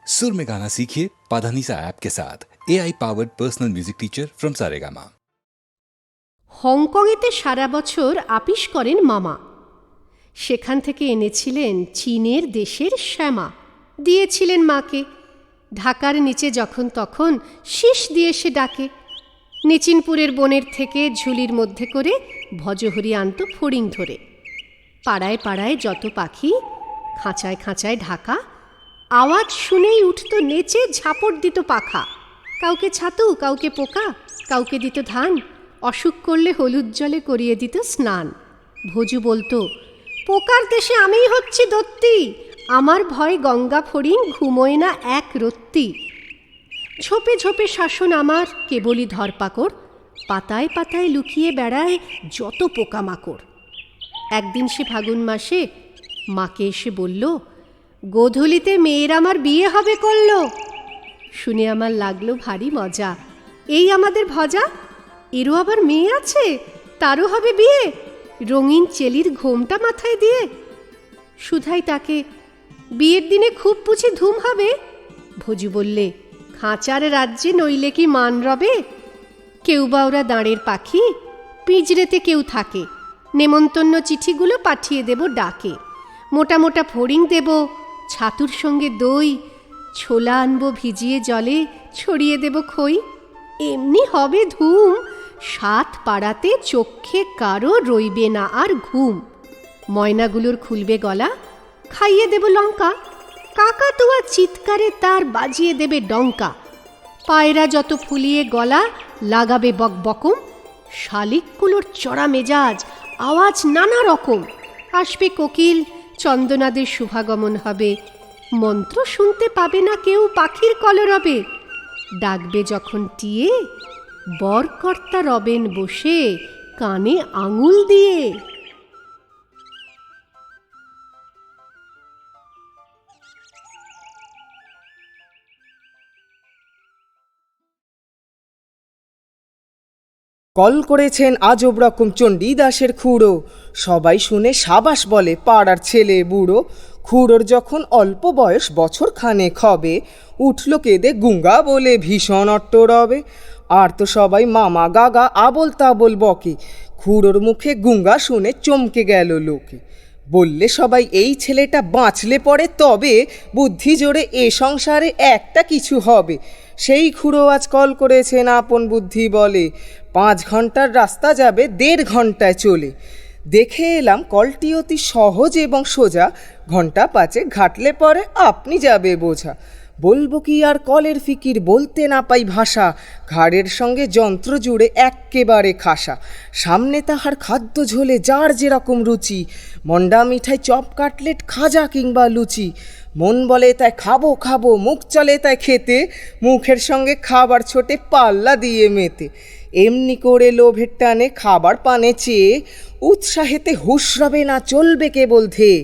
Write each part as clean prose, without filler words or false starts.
सुर में गाना सीखिए पाधानीसा ऐप के साथ। AI powered personal music teacher from Saregama. হংকংয়েতে সারা বছর আপিস করেন মামা। সেখান থেকে এনেছিলেন চীনের দেশের শ্যামা, দিয়েছিলেন মাকে। ঢাকার নিচে যখন তখন শীষ দিয়ে সে ডাকে। নিচিনপুরের বনের থেকে ঝুলির মধ্যে করে ভজহরি আনত ফড়িং ধরে। পাড়ায় পাড়ায় যত পাখি, খাঁচায় খাঁচায় ঢাকা, আওয়াজ শুনেই উঠত নেচে, ঝাপড় দিত পাখা। কাউকে ছাতু, কাউকে পোকা, কাউকে দিত ধান, অসুখ করলে হলুদ জলে করিয়ে দিত স্নান। ভজু বলতো, পোকার দেশে আমিই হচ্ছি দত্তি, আমার ভয় গঙ্গা ফড়িং ঘুমোয় না এক রত্তি। ঝোপে ঝোপে শাসন আমার কেবলই ধরপাকড়, পাতায় পাতায় লুকিয়ে বেড়ায় যত পোকামাকড়। একদিন সে ফাগুন মাসে মাকে এসে বলল, গোধূলিতে মেয়ের আমার বিয়ে হবে করল। শুনে আমার লাগলো ভারী মজা। এই আমাদের ভজা, এরও আবার মেয়ে আছে, তারও হবে বিয়ে, রঙিন চেলির ঘোমটা মাথায় দিয়ে। সুধাই তাকে, বিয়ের দিনে খুব বুঝি ধুম হবে? ভজু বললে, খাঁচার রাজ্যে নইলে কি মান রবে? কেউ বা ওরা দাঁড়ের পাখি, পিঁজরেতে কেউ থাকে, নেমন্তন্ন চিঠিগুলো পাঠিয়ে দেব ডাকে। মোটা মোটা ফড়িং দেব, ছাতুর সঙ্গে দই, ছোলা আনবো ভিজিয়ে জলে, ছড়িয়ে দেব খই। এমনি হবে ধুম, 7 পাড়াতে চক্ষে কারো রইবে না আর ঘুম। ময়নাগুলোর খুলবে গলা, খাইয়ে দেব লঙ্কা, কাকাতুয়া চিৎকারে তার বাজিয়ে দেবে ডঙ্কা। পায়রা যত ফুলিয়ে গলা লাগাবে বকবকম, শালিকগুলোর চড়া মেজাজ, আওয়াজ নানা রকম। আসবে কোকিল, চন্দনাদের শুভাগমন হবে, মন্ত্র শুনতে পাবে না কেউ পাখির কলরবে। ডাকবে যখন টিয়ে, বরকর্তা রবেন বসে কানে আঙুল দিয়ে। কল করেছেন আজব রকম চণ্ডীদাসের খুড়ো, সবাই শুনে সাবাস বলে পাড়ার ছেলে বুড়ো। খুড়োর যখন অল্প বয়স বছর খানেক হবে, উঠল কেঁদে গুঙ্গা বলে ভীষণ অট্ট রবে। আর তো সবাই মামা গাগা আবোল তাবোল বকে, খুড়োর মুখে গুঙ্গা শুনে চমকে গেল লোকে। বললে সবাই, এই ছেলেটা বাঁচলে পড়ে তবে, বুদ্ধি জোরে এ সংসারে একটা কিছু হবে। সেই খুড়ো আজ কল করেছেন আপন বুদ্ধি বলে, 5 ঘন্টার রাস্তা যাবে 1.5 ঘন্টায় চলে। দেখে এলাম কলটি অতি সহজ এবং সোজা, ঘন্টা 5 ঘাটলে পরে আপনি যাবে বোঝা। বলবো কি আর কলের ফিকির, বলতে না পাই ভাষা, ঘাড়ের সঙ্গে যন্ত্র জুড়ে এক্কেবারে খাসা। সামনে তাহার খাদ্য ঝোলে যার যেরকম রুচি, মন্ডা মিঠাই, চপ কাটলেট, খাজা কিংবা লুচি। মন বলে তাই খাবো খাবো, মুখ চলে তাই খেতে, মুখের সঙ্গে খাবার ছোটে পাল্লা দিয়ে মেতে। এমনি করে লোভের টানে খাবার পানে চেয়ে, উৎসাহেতে হুঁশ রবে না, চলবে কেবল ধেয়ে।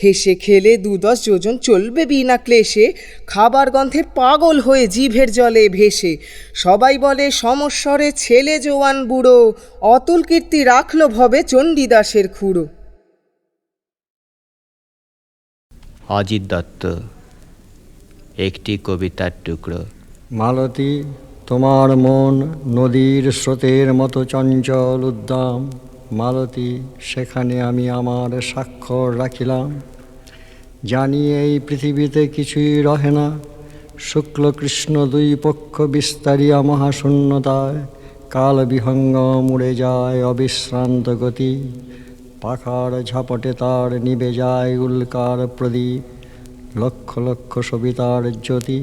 হেসে খেলে 2-10 যোজন চলবে বিনা ক্লেশে, খাবার গন্ধে পাগল হয়ে জিভের জলে ভেসে। সবাই বলে সমস্বরে, ছেলে জোয়ান বুড়ো, অতুল কীর্তি রাখলো ভবে চণ্ডীদাসের খুড়ো। অজিত দত্ত। একটি কবিতার টুকরো। মালতী, তোমার মন নদীর স্রোতের মতো চঞ্চল উদ্দাম। মালতী, সেখানে আমি আমার স্বাক্ষর রাখিলাম। জানি এই পৃথিবীতে কিছুই রহে না, শুক্ল কৃষ্ণ 2 পক্ষ বিস্তারিয়া মহাশূন্যতায়। কাল বিহঙ্গম উড়ে যায় অবিশ্রান্ত গতি, পাখার ঝাপটে তার নিবে যায় উল্কার প্রদীপ, লক্ষ লক্ষ সবিতার জ্যোতি।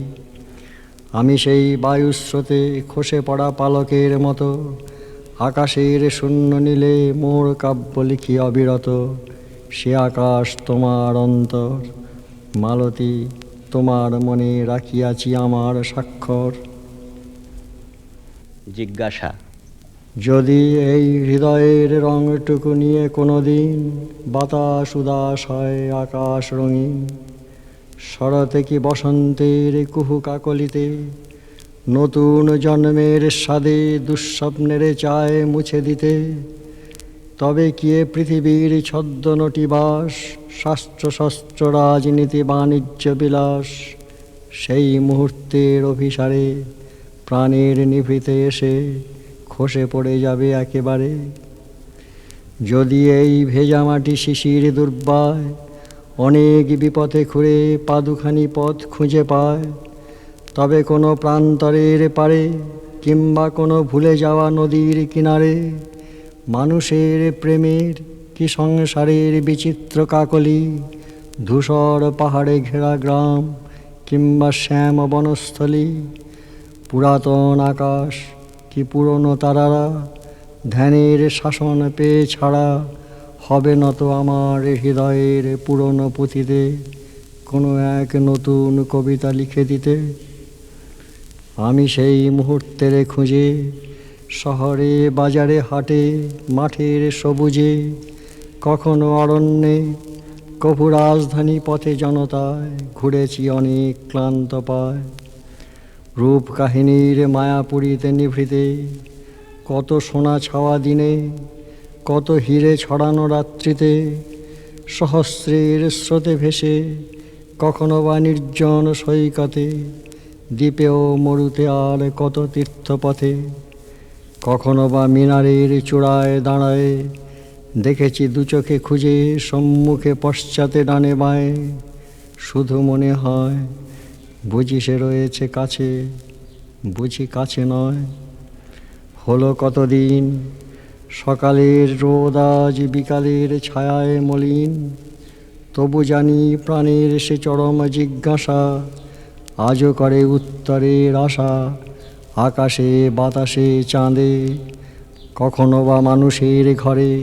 আমি সেই বায়ুস্রোতে খসে পড়া পালকের মতো, আকাশের শূন্য নীলে মোর কাব্য লিখি অবিরত। সে আকাশ তোমার অন্তর, মালতী, তোমার মনে রাখিয়াছি আমার স্বাক্ষর। জিজ্ঞাসা। যদি এই হৃদয়ের রঙটুকু নিয়ে কোনো দিন বাতাস উদাস হয় আকাশ রঙিন, শরতে কি বসন্তের কুহু কাকলিতে, নতুন জন্মের স্বাদে দুঃস্বপ্নের চায় মুছে দিতে, তবে কি এ পৃথিবীর ছদ্মনটি বাস, শাস্ত্র শস্ত্র রাজনীতি বাণিজ্য বিলাস, সেই মুহূর্তের অভিসারে প্রাণের নিভৃতে এসে খসে পড়ে যাবে একেবারে। যদি এই ভেজা মাটি শিশির দুর্বায় অনেক বিপথে ঘুরে পাদুখানি পথ খুঁজে পায়, তবে কোনো প্রান্তরের পারে কিংবা কোনো ভুলে যাওয়া নদীর কিনারে মানুষের প্রেমের কি সংসারের বিচিত্র কাকলি, ধূসর পাহাড়ে ঘেরা গ্রাম কিংবা শ্যাম বনস্থলী, পুরাতন আকাশ কি পুরনো তারারা ধ্যানের শাসন পেয়ে ছাড়া হবে না তো আমার হৃদয়ের পুরনো পুঁথিতে কোনো এক নতুন কবিতা লিখে দিতে। আমি সেই মুহূর্তের খুঁজে শহরে বাজারে হাটে মাঠের সবুজে, কখনো অরণ্যে কভু রাজধানী পথে জনতায় ঘুরেছি অনেক ক্লান্ত পায়। রূপ কাহিনীর মায়াপুরীতে নিভৃতে কত সোনা ছাওয়া দিনে, কত হিরে ছড়ানো রাত্রিতে, সহস্রের স্রোতে ভেসে কখনো বা নির্জন সৈকতে, দ্বীপে ও মরুতে আর কত তীর্থপথে, কখনো বা মিনারের চূড়ায় দাঁড়ায় দেখেছি দু চোখে খুঁজে সম্মুখে পশ্চাতে ডানে বাঁয়ে। শুধু মনে হয় বুঝি সে রয়েছে কাছে, বুঝি কাছে নয়। হলো কতদিন সকালের রোদ আজ বিকালের ছায়ায় মলিন, তবু জানি প্রাণের সে চরম জিজ্ঞাসা আজও করে উত্তরের আশা আকাশে বাতাসে চাঁদে। কখনো বা মানুষের ঘরে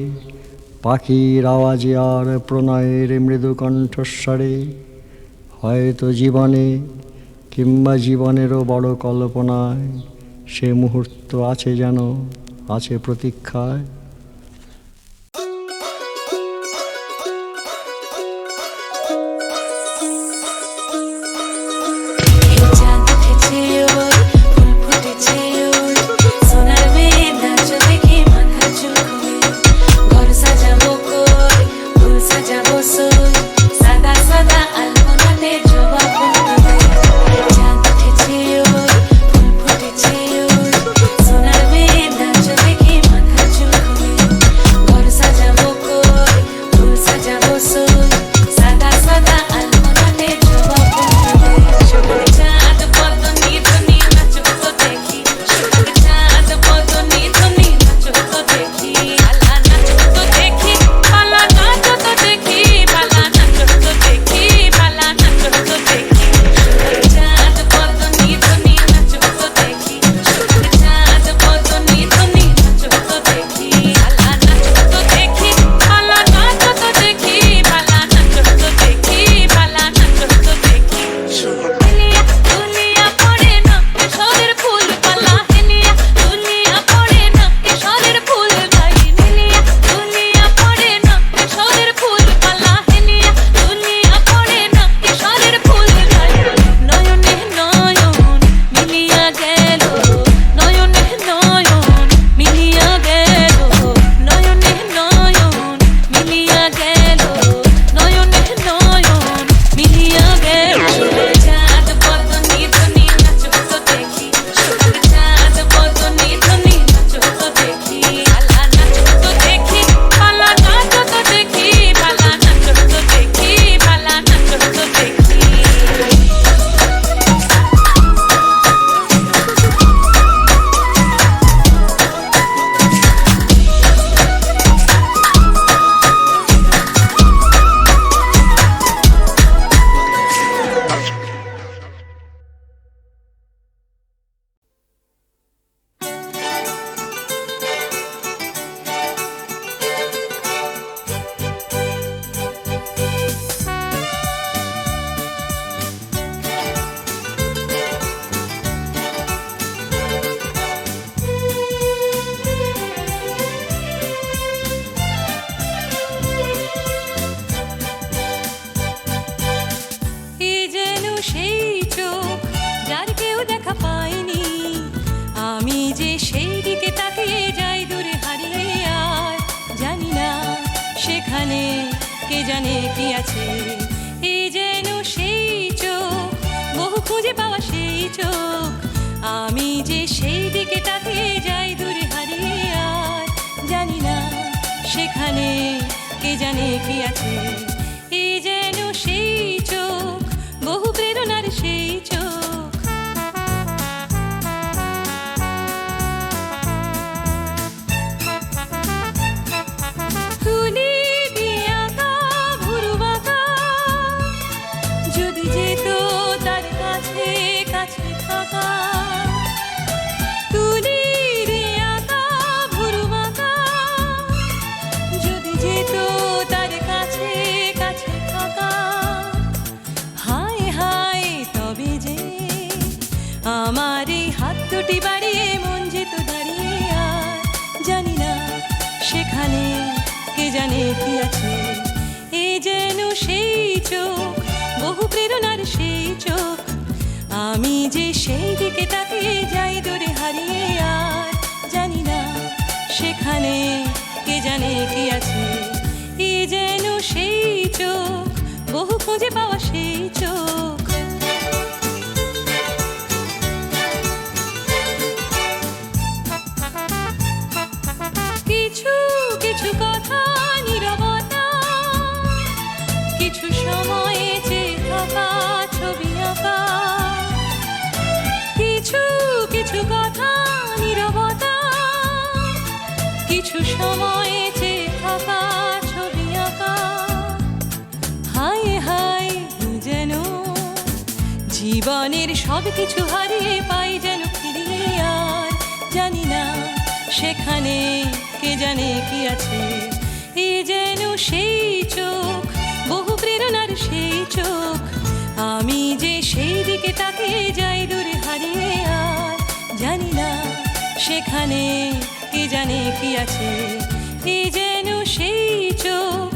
পাখির আওয়াজে আর প্রণয়ের মৃদু কণ্ঠস্বরে, হয়তো জীবনে কিংবা জীবনেরও বড় কল্পনায় সে মুহূর্ত আছে যেন, আছে প্রতীক্ষায়। কে জানে কি আছে, এই যেন সেই চোখ বহু খুঁজে খুঁজে পাওয়া সেই চোখ, আমি যে সেই দিকে তাকিয়ে যাই দূরে হারিয়ে, আর জানি না সেখানে কে জানে কি আছে। এ যেন সেই চোখ, বহু প্রেরণার সেই চোখ। তুলি দিয়ে আঁকা ভুরু বাঁকা, যদি যেত তার কাছে কাছে থাকা। তুলি দিয়ে আঁকা ভুরু বাঁকা, যদি যেত তার কাছে কাছে থাকা। হায় হায় তবে যে আমার এই হাত দুটি বাড়িয়ে মন যেত দাঁড়িয়ে, আর জানি না সেখানে কে জানে কি আছে। এ যেন সেই চোখ, বহু প্রেরণার সেই চোখ, আমি যে সেই দিকে তাকিয়ে যাই দূরে হারিয়ে, আর জানি না সেখানে কে জানে কি আছে। এ যেন সেই চোখ, বহু খুঁজে পাওয়া সেই চোখ। কিছু কিছু কথা নীরবতা, কিছু সময়ে চেয়ে থাকা ছবি আঁকা। কিছু কিছু কথা নীরবতা, কিছু সময়ে চেয়ে থাকা ছবি আঁকা। হায় হায় যেন জীবনের সব কিছু হারিয়ে পাই যেন ফিরিয়ে, আর জানি না সেখানে কে জানে কি আছে। এ যেন সেই চোখ, বহু প্রেরণার সেই চোখ, আমি যে সেই দিকে তাকিয়ে যাই দূরে হারিয়ে, আর জানি না সেখানে কে জানে কি আছে। এ যেন সেই চোখ,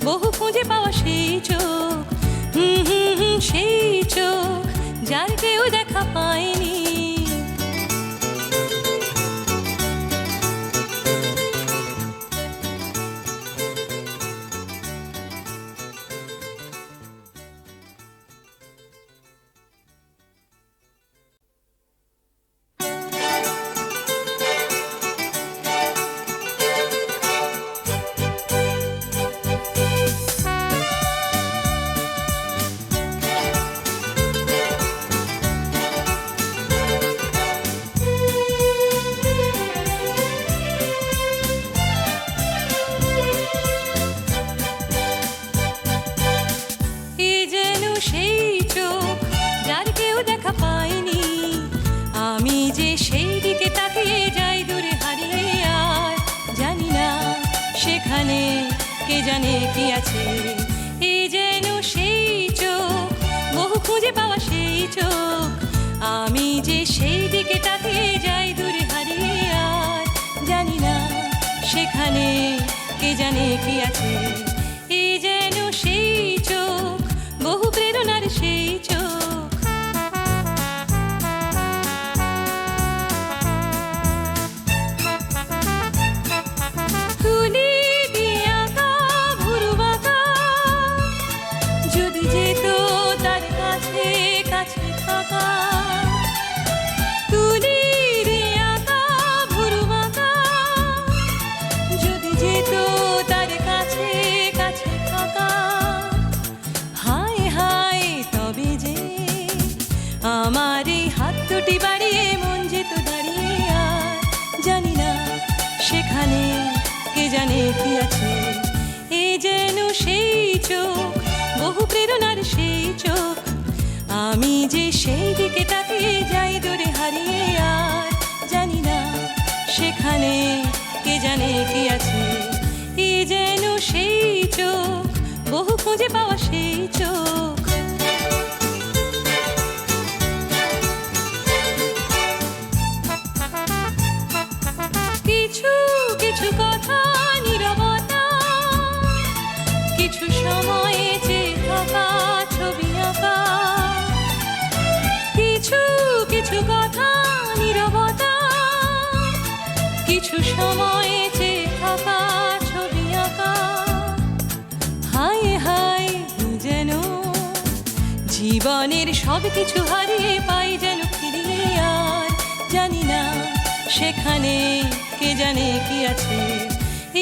বহু খুঁজে পাওয়া সেই চোখ। সেই চোখ যার কেউ দেখা পায়নি। কে জানে কি আছে। এ যেন সেই চোখ, বহু খুঁজে পাওয়া সেই চোখ, আমি যে সেই দিকে তাকিয়ে যাই দূরে হারিয়ে, আর জানি না সেখানে কে জানে কি আছে। এ যেন সেই চোখ, বহু প্রেরণার সেই চোখ। তুলি দিয়ে আঁকা ভুরু বাঁকা, যদি যেত তার কাছে কাছে থাকা। তুলি দিয়ে আঁকা ভুরু বাঁকা, যদি যেত তার কাছে কাছে থাকা। হায় হায় তবে যে আমার এই হাত দুটি বাড়িয়ে মন যেত দাঁড়িয়ে, আর জানি না সেখানে কে জানে কি আছে। এ যেন সেই চোখ, বহু প্রেরণার সেই চোখ, আমি যে সেই দিকে তাকিয়ে যাই দূরে হারিয়ে, আর জানি না সেখানে কে জানে কি আছে। এ যেন সেই চোখ, বহু খুঁজে পাওয়া সেই চোখ। কিছু কিছু কথা নীরবতা, কিছু সময়ে চেয়ে থাকা ছবি আঁকা। কিছু কিছু কথা নীরবতা, কিছু সময়ে চেয়ে থাকা ছবি আঁকা। হায় হায় যেন জীবন জীবনের সব কিছু হারিয়ে পাই যেন ফিরিয়ে, আর জানি না সেখানে কে জানে কি আছে।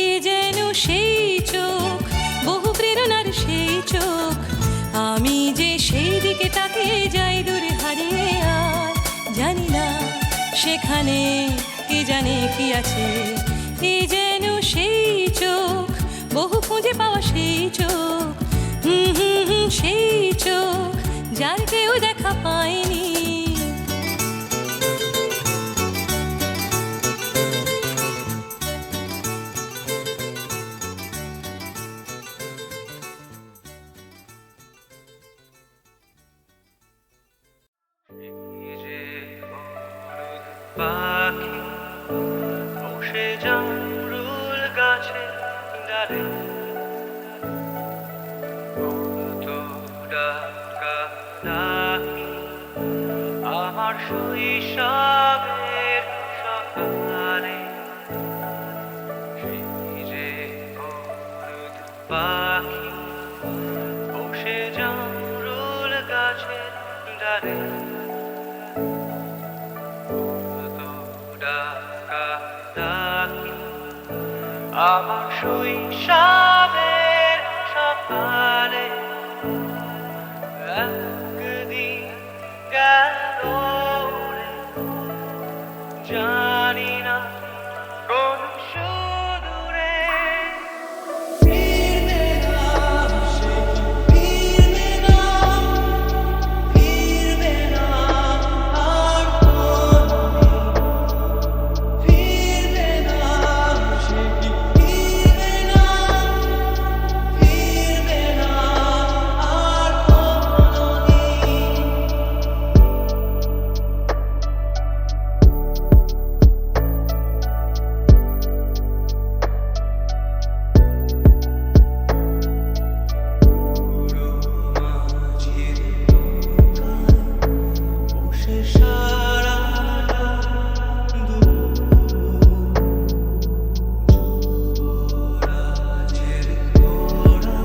এ যেন সেই চোখ, বহু প্রেরণার সেই চোখ, আমি যে সেই দিকে তাকে যাই দূরে হারিয়ে, আর জানি না সেখানে কে জানে কি আছে। এ যেন সেই চোখ, বহু খুঁজে পাওয়া সেই চোখ, সেই চোখ যার কেউ দেখা পায়নি। পাখি বসে জামরুল গাছে ডালে, কত ডাকা ডাকি আমার শৈশবের সকালে। সেই যে হলুদ পাখি বসে জামরুল গাছের ডালে, আমার শৈশবের সকালে। একদিন গেল রে, জানি না কোন সুদূরে। ফিরবে না সে, ফিরবে না, ফিরবে না আর কোনদিন। ফিরবে না সে, ফিরবে না, ফিরবে না আর কোনদিন। বসে সারাটা যুবরাজের ঘোড়া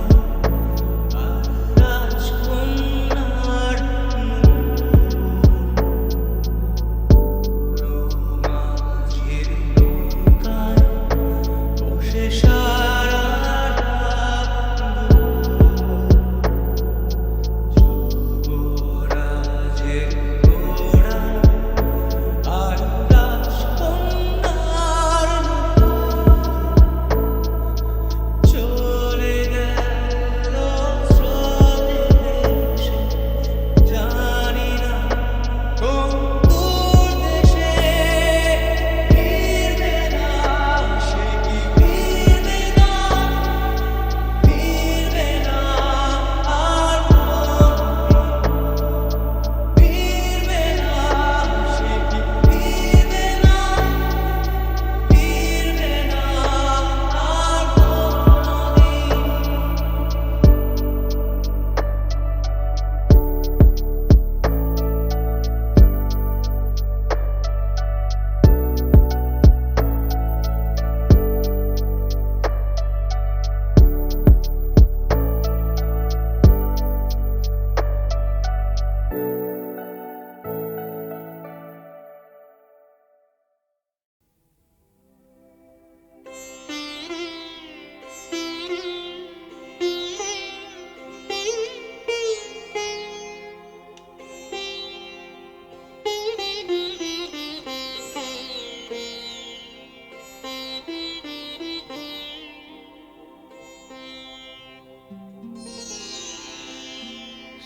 আর রাজকন্যার মাঝির নৌকায় বসে সারাটা যুবরাজের ঘোড়া আর রাজকন্যার চলে গেল স্রোতে ভেসে, জানি না কোন দূর দেশে। ফিরবে না সে, কি ফিরবে না, ফিরবে না আর কোনদিন। ফিরবে না সে, কি ফিরবে না, ফিরবে না আর কোনদিন।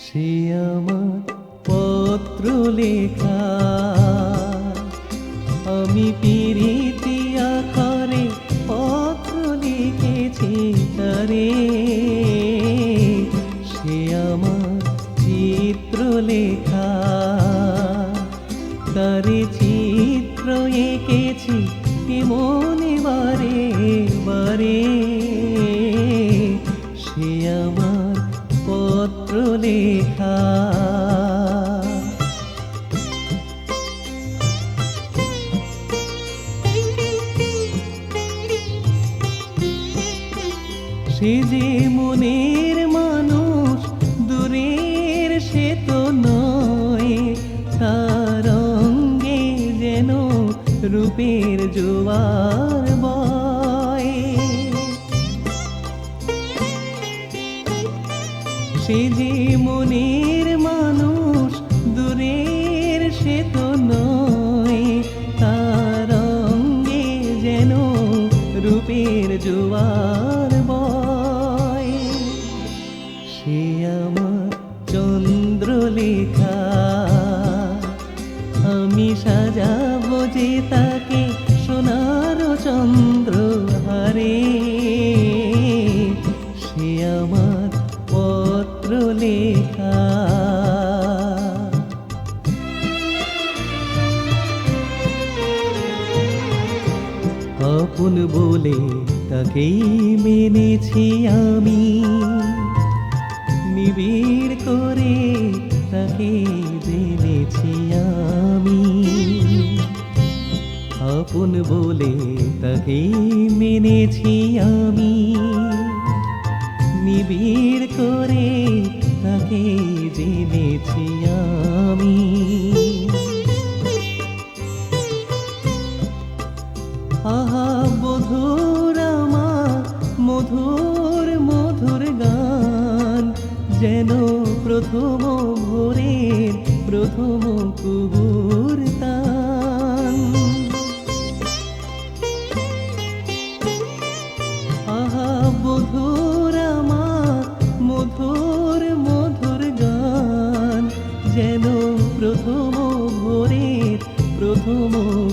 সে আমার পত্র লেখা, আমি পিরিতি আকারে পত্র লিখেছি তারে। সে আমার চিত্র লেখা, তারে চিত্র এঁকেছি মনে বারে বারে। সে আমার পত্র লেখা। সে যে মনের মানুষ দূরের সে তো রূপের জোয়ার বয়। সে যে মনের মানুষ দূরের সে তো নয়, তার অঙ্গে যেন রূপের জোয়ার বয়। সে আমার চন্দ্রলেখা, আমি সাজাবো যে তাকে সোনার চন্দ্রহারে। সে আমার পত্র লেখা। আপন বলে তাকেই মেনেছি আমি, নিবিড় করে তাকে জেনেছি আমি। আপন বলে তাকেই মেনেছি আমি, নিবিড় করে তাকে জেনেছি আমি। আহা বধুর আমার মধুর মধুর গান, যেন প্রথম ভোরের প্রথম কুহুর তান। আহা বধুর আমার মধুর মধুর গান, যেন প্রথম ভোরের প্রথম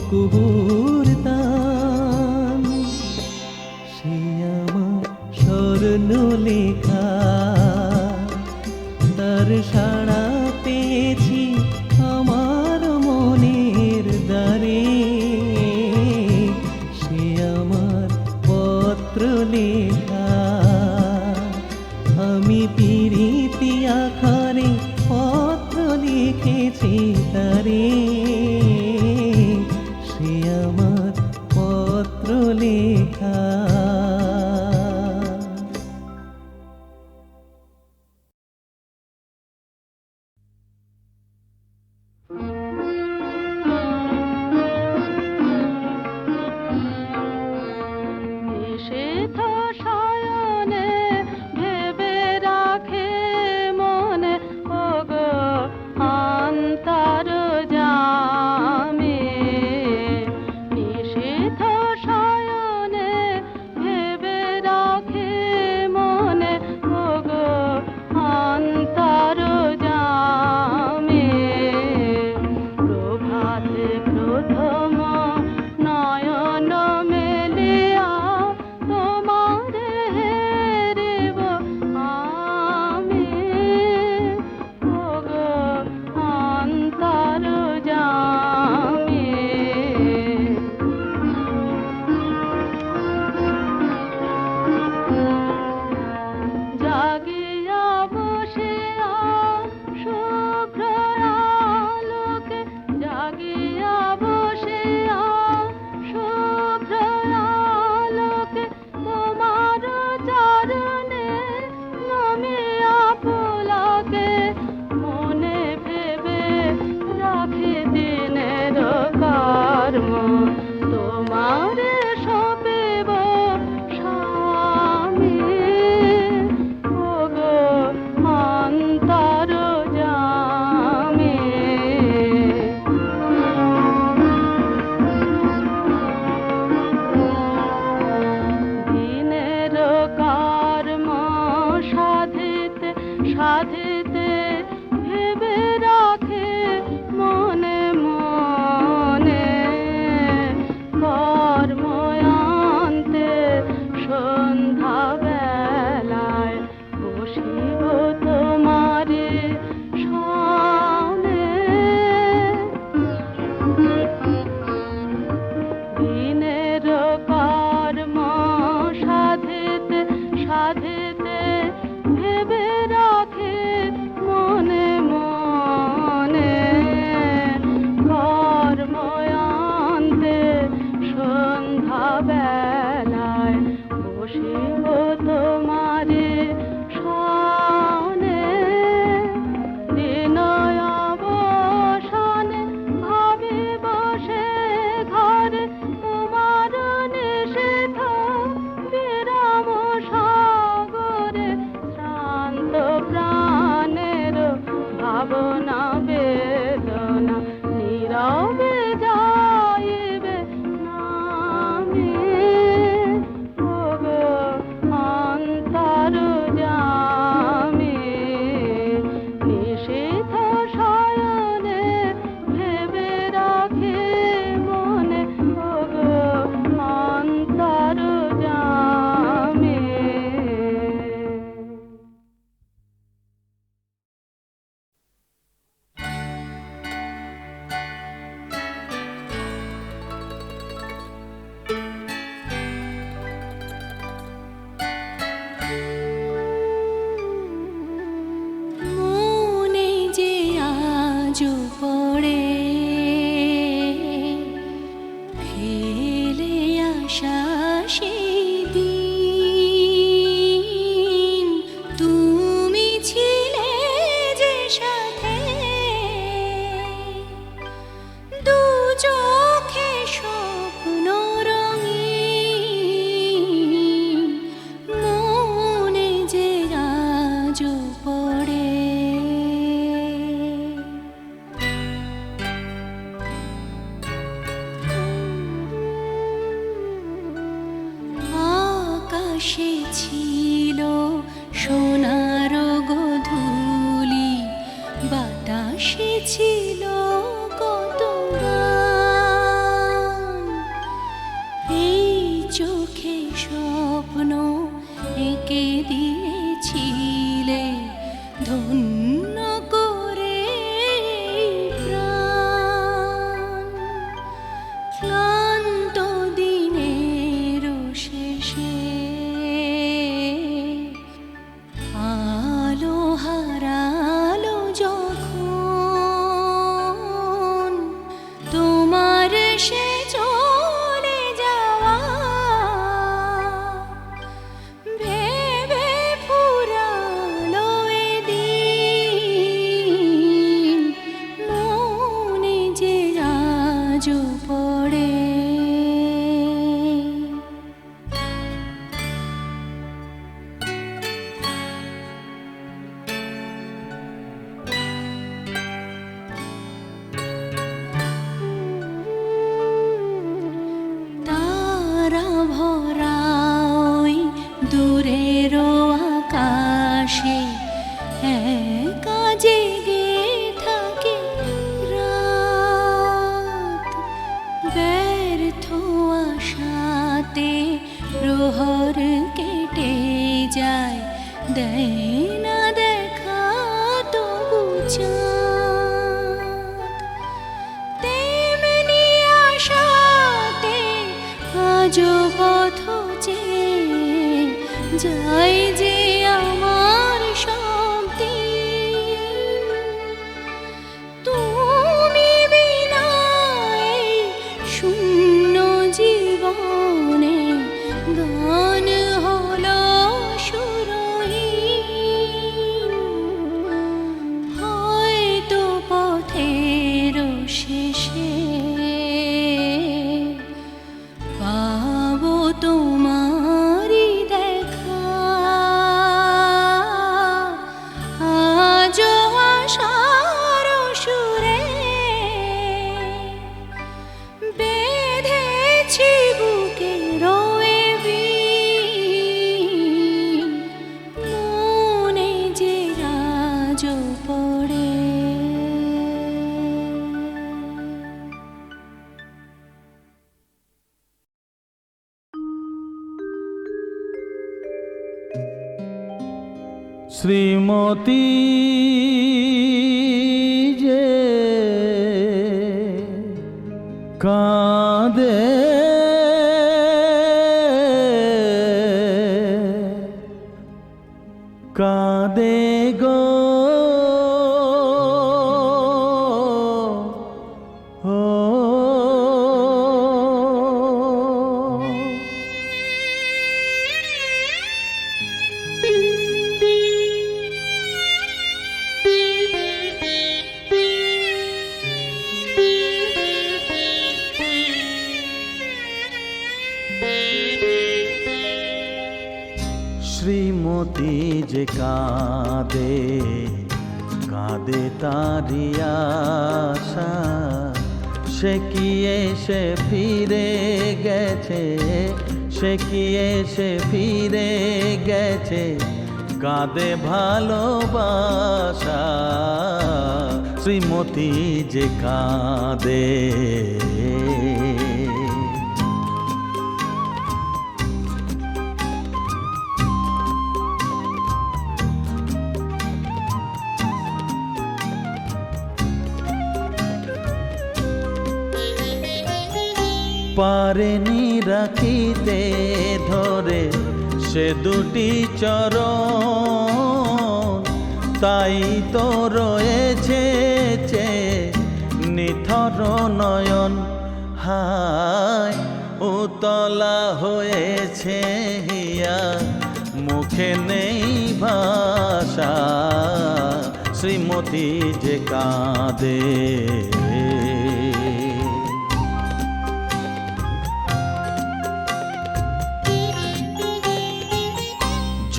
কুহুর তান। সে আমার স্বর্ণ লেখা, তার সাড়া পেয়েছি আমার মনের দ্বারে। সে আমার পত্র লেখা, আমি পিরিতি আখারে পত্র লিখেছি তারে। সে আমার পত্র লেখা। সে তো শয়নে ভেবে রাখে মনে, ওগো অন্তর যা আকাশে ছিল সোনার গোধূলি, বাতাসে ছিল কত গান। এই চোখে স্বপ্ন এঁকে দিয়েছিলে, ধন্য করে প্রাণ। ক্লান্ত দিনের শেষে আলো হারালো যখন, তোমার সে চলে যাওয়া ভেবে ফুরালো এদিন, মনে যে আজও পড়ে। তারা ভরা ওই দূরের আকাশে একা জেগে থাকে রাত। ব্যর্থ আশাতে প্রহর কেটে যায়, দেয় না দেখা তবু চাঁদ। তেমনি আশাতে আজও পথ চেয়ে যাই যে আমার সবদিন। তুমি বিনা এই শূন্য জীবনে গান হলো সুরহীন। হয়তো পথের শেষে পাবো তোমারই দেখা। আজও আশার সুরে বেঁধেছি বুকে রয়ে বিন, মনে যে আজও পড়ে। শ্রীমতী যে কাঁদে কাঁদে গো ও শ্রীমতী যে কাঁদে কাঁদে তারি আশা, সে কি এসে ফিরে গেছে, সে কি এসে ফিরে গেছে, কাঁদে ভালোবাসা। শ্রীমতী যে কাঁদে পারেনি রাখিতে ধরে সে দুটি চরণ, তাই তো রয়েছে নিথর নয়ন। হায় উতলা হয়েছে হিয়া, মুখে নেই ভাষা। শ্রীমতী যে কাঁদে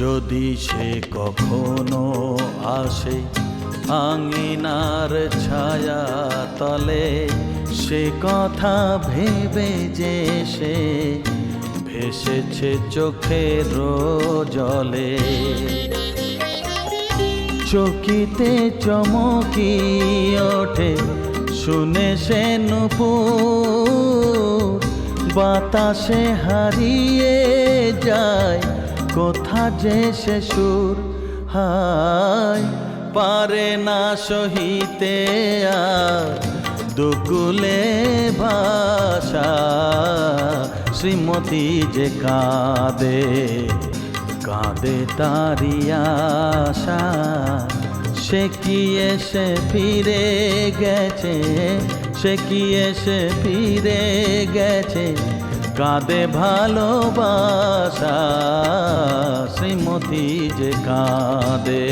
যদি সে কখনো আসে আঙিনার ছায়া তলে, সে কথা ভেবে যে সে এসেছে চোখের জলে। চকিতে চমকি ওঠে শুনে সে নূপুর, বাতাসে হারিয়ে যায় কোথা যে সে সুর। হায় পারে না সহিতে আর দুকুলে ভাষা, শ্রীমতী যে কাঁদে কাঁদে তারি আশা। সে কি এসে ফিরে গেছে, সে কি এসে ফিরে গেছে, কাঁদে ভালোবাসা, শ্রীমতী যে কাঁদে।